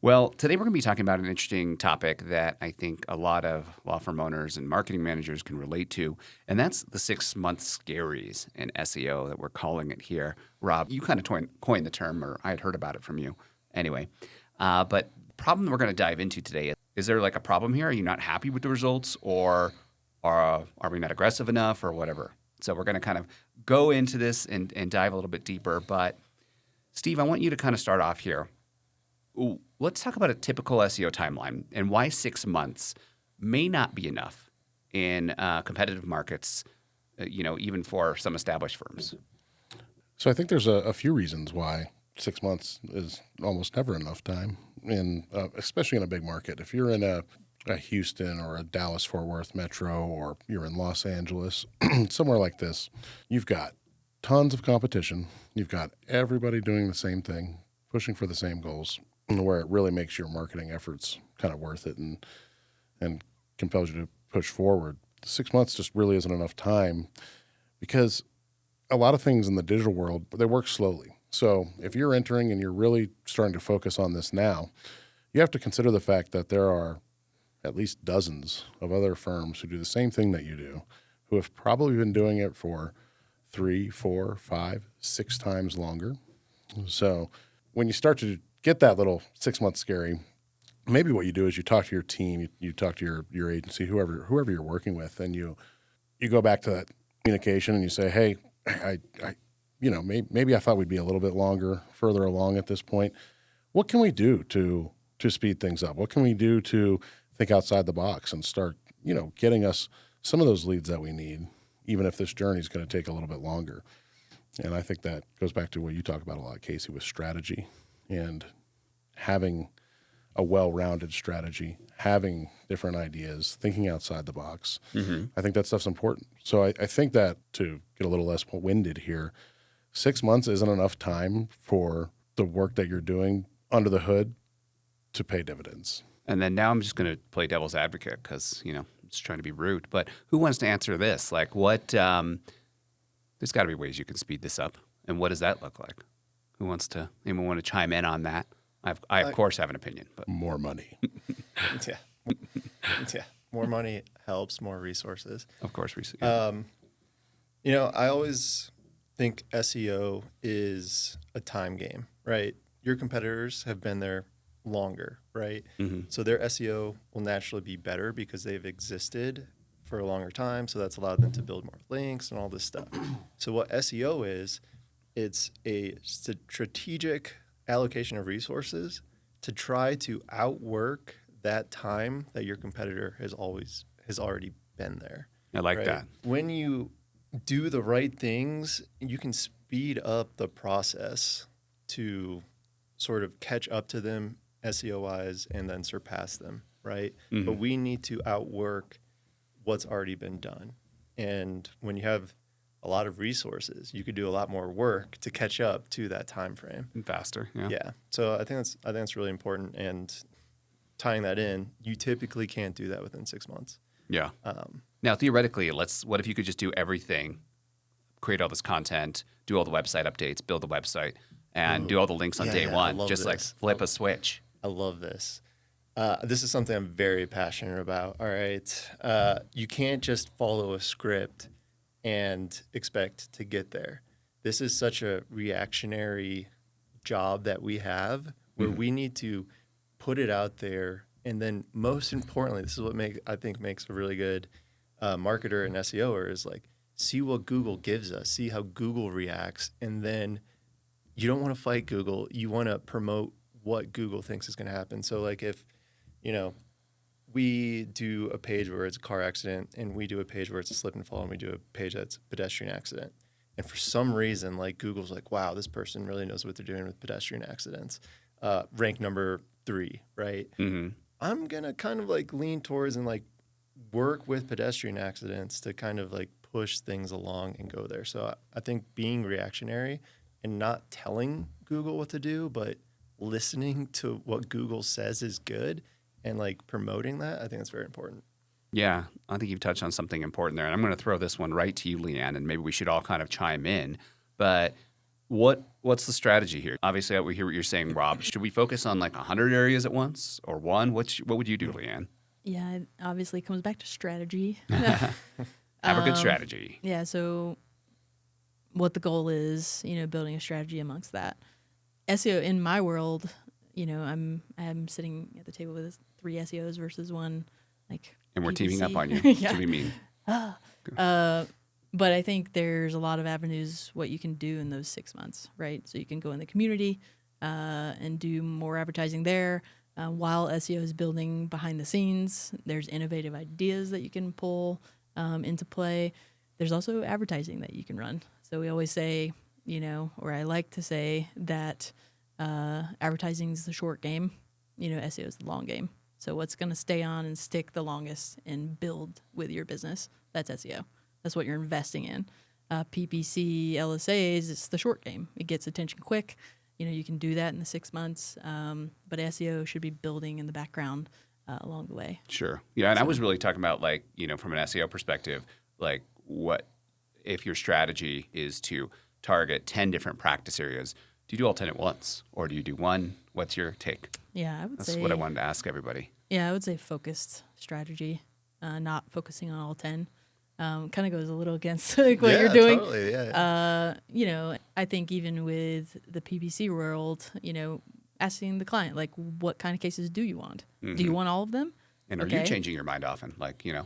Well, today we're going to be talking about an interesting topic that I think a lot of law firm owners and marketing managers can relate to, and that's the 6-month scaries in SEO that we're calling it here. Rob, you kind of coined the term, or I had heard about it from you anyway. But the problem we're going to dive into today is there like a problem here? Are you not happy with the results, or are we not aggressive enough, or whatever? So we're going to kind of go into this and dive a little bit deeper. But Steve, I want you to kind of start off here. Let's talk about a typical SEO timeline and why 6 months may not be enough in competitive markets, even for some established firms. So I think there's a few reasons why 6 months is almost never enough time, especially in a big market. If you're in a Houston or a Dallas-Fort Worth metro, or you're in Los Angeles, somewhere like this, you've got tons of competition. You've got everybody doing the same thing, pushing for the same goals, where it really makes your marketing efforts kind of worth it and compels you to push forward. 6 months just really isn't enough time, because a lot of things in the digital world, they work slowly. So if you're entering and you're really starting to focus on this now, you have to consider the fact that there are at least dozens of other firms who do the same thing that you do, who have probably been doing it for 3, 4, 5, 6 times longer. So when you start to get that little 6-month scary, maybe what you do is you talk to your team, you talk to your agency, whoever you're working with, and you go back to that communication and you say, hey, maybe I thought we'd be a little bit further along at this point. What can we do to speed things up? What can we do to think outside the box and start, getting us some of those leads that we need, even if this journey is going to take a little bit longer? And I think that goes back to what you talk about a lot, Casey, with strategy and having a well-rounded strategy, having different ideas, thinking outside the box. Mm-hmm. I think that stuff's important. So I think that, to get a little less winded here, 6 months isn't enough time for the work that you're doing under the hood to pay dividends. And then now I'm just going to play devil's advocate because, I'm just trying to be rude. But who wants to answer this? Like what there's got to be ways you can speed this up. And what does that look like? Anyone want to chime in on that? I of course have an opinion, but more money. Yeah. More money helps, more resources. Of course. I always think SEO is a time game, right? Your competitors have been there longer, right? Mm-hmm. So their SEO will naturally be better because they've existed for a longer time. So that's allowed them to build more links and all this stuff. So what SEO is, it's a strategic allocation of resources to try to outwork that time that your competitor has already been there. I like that. When you do the right things, you can speed up the process to sort of catch up to them SEO-wise and then surpass them, right? Mm-hmm. But we need to outwork what's already been done. And when you have a lot of resources, you could do a lot more work to catch up to that time frame. And faster, yeah. Yeah. So I think that's really important. And tying that in, you typically can't do that within 6 months. Yeah. Now, theoretically, what if you could just do everything, create all this content, do all the website updates, build the website, and do all the links on day one, just like flip a switch. I love this. This is something I'm very passionate about. All right. You can't just follow a script and expect to get there. This is such a reactionary job that we have where we need to put it out there. And then most importantly, this is what I think makes a really good marketer and SEOer is like, see what Google gives us, see how Google reacts. And then you don't want to fight Google. You want to promote what Google thinks is going to happen. So like if, we do a page where it's a car accident and we do a page where it's a slip and fall and we do a page that's a pedestrian accident. And for some reason, like Google's like, wow, this person really knows what they're doing with pedestrian accidents. Rank number 3, right? Mm-hmm. I'm going to kind of like lean towards and like work with pedestrian accidents to kind of like push things along and go there. So I think being reactionary and not telling Google what to do, but listening to what Google says is good and like promoting that, I think that's very important. Yeah, I think you've touched on something important there. And I'm going to throw this one right to you, Leanne, and maybe we should all kind of chime in. But What's the strategy here? Obviously, we hear what you're saying, Rob. Should we focus on like 100 areas at once or one? What would you do, Leanne? Yeah, it obviously comes back to strategy. Have a good strategy. Yeah, so what the goal is, building a strategy amongst that. SEO in my world, I'm sitting at the table with 3 SEOs versus one And we're teaming up PPC. on you. Yeah. To be mean. But I think there's a lot of avenues what you can do in those 6 months, right? So you can go in the community and do more advertising there. While SEO is building behind the scenes, there's innovative ideas that you can pull into play. There's also advertising that you can run. So we always say, or I like to say that advertising is the short game, SEO is the long game. So what's going to stay on and stick the longest and build with your business, that's SEO. That's what you're investing in. PPC, LSAs, it's the short game. It gets attention quick. You can do that in the 6 months, but SEO should be building in the background along the way. Sure. Yeah, and I was really talking about from an SEO perspective, what if your strategy is to target 10 different practice areas, do you do all 10 at once or do you do one? What's your take? Yeah, I would say. That's what I wanted to ask everybody. Yeah, I would say focused strategy, not focusing on all 10. Kind of goes a little against what you're doing. Totally, yeah. I think even with the PPC world, asking the client, what kind of cases do you want? Do you want all of them? And are you changing your mind often?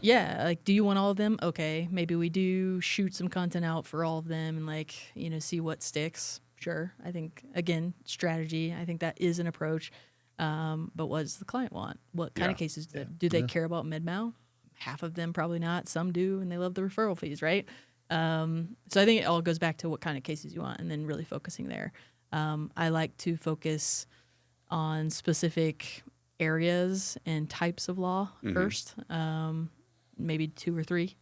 Yeah, do you want all of them? Okay, maybe we do shoot some content out for all of them and see what sticks. Sure. I think, again, strategy, I think that is an approach. But what does the client want? What kind of cases do they care about mid-mal? Half of them probably not. Some do, and they love the referral fees, right? So I think it all goes back to what kind of cases you want and then really focusing there. I like to focus on specific areas and types of law first, maybe 2 or 3,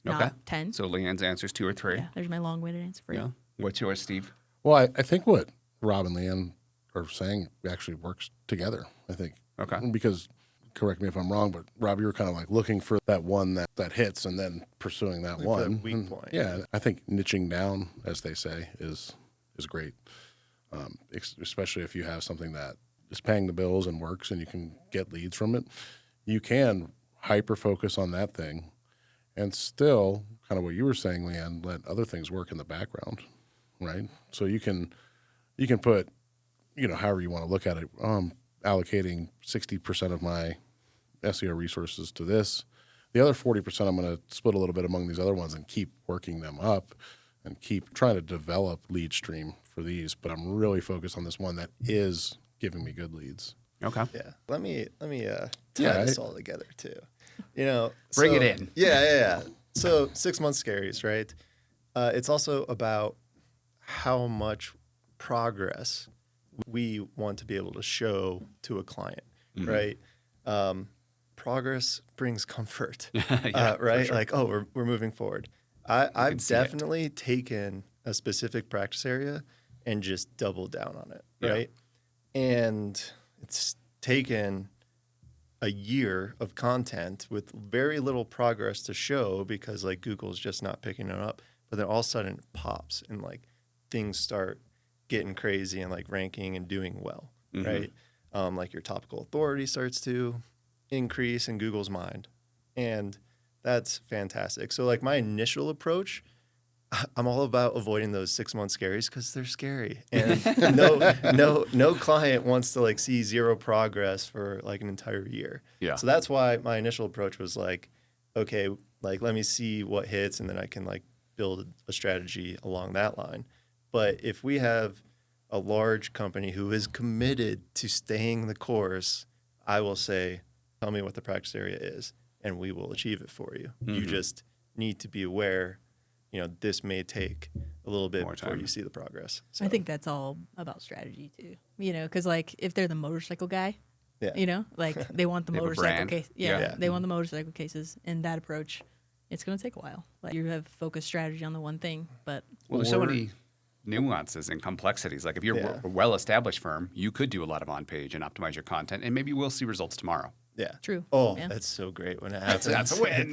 not 10. So Leanne's answer is 2 or 3. Yeah, there's my long-winded answer for you. What's yours, Steve? Well, I think what Rob and Leanne are saying actually works together, I think. Okay. Because, correct me if I'm wrong, but Rob, you were kind of looking for that one that hits and then pursuing that one. For that weak point. Yeah, I think niching down, as they say, is great, especially if you have something that is paying the bills and works and you can get leads from it. You can hyper-focus on that thing and still, kind of what you were saying, Leanne, let other things work in the background, right? So you can put, however you want to look at it, allocating 60% of my SEO resources to this. The other 40% I'm going to split a little bit among these other ones and keep working them up and keep trying to develop lead stream for these. But I'm really focused on this one that is giving me good leads. Okay. Yeah. Let me tie this all together too. Bring it in. Yeah. So 6-month scaries, right? It's also about how much progress we want to be able to show to a client, right? Progress brings comfort, right? Sure. We're moving forward. I've definitely taken a specific practice area and just doubled down on it, right? And it's taken a year of content with very little progress to show because Google's just not picking it up. But then all of a sudden it pops and things start getting crazy and ranking and doing well, right? Your topical authority starts to increase in Google's mind. And that's fantastic. So my initial approach, I'm all about avoiding those 6-month scaries because they're scary. And no client wants to see 0 progress for an entire year. Yeah. So that's why my initial approach was okay, let me see what hits and then I can build a strategy along that line. But if we have a large company who is committed to staying the course, I will say, tell me what the practice area is, and we will achieve it for you. You just need to be aware, this may take a little bit before you see the progress. So. I think that's all about strategy too. Because if they're the motorcycle guy, they want the They have a motorcycle brand. case. Yeah. They want the motorcycle cases, and that approach, it's going to take a while. You have focused strategy on the one thing, but There's so many nuances and complexities. If you're a well-established firm, you could do a lot of on-page and optimize your content, and maybe we'll see results tomorrow. Yeah. True. Oh, Yeah. that's so great when it happens. That's a win.